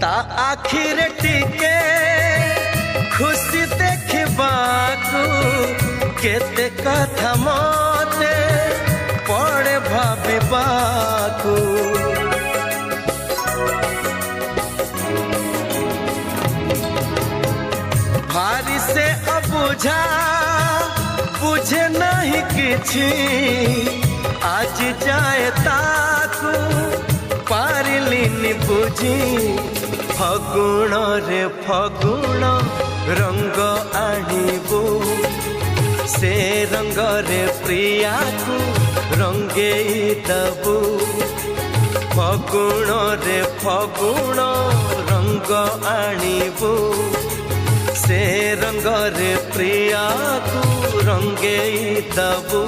ता आखिर टिके खुशी देखबाकू केते कथा मते पड़े भाबिबाकू भारी से अबुझा बुझे नहीं किछि आज जाए ताकू पारिलिनी बुझी फगुण रे फगुण रंग आनिबू से रंग रे प्रिया को रंगे दबू फगुण रे फगुण रंग आनिबू से रंग रे प्रिया को रंगे दबू।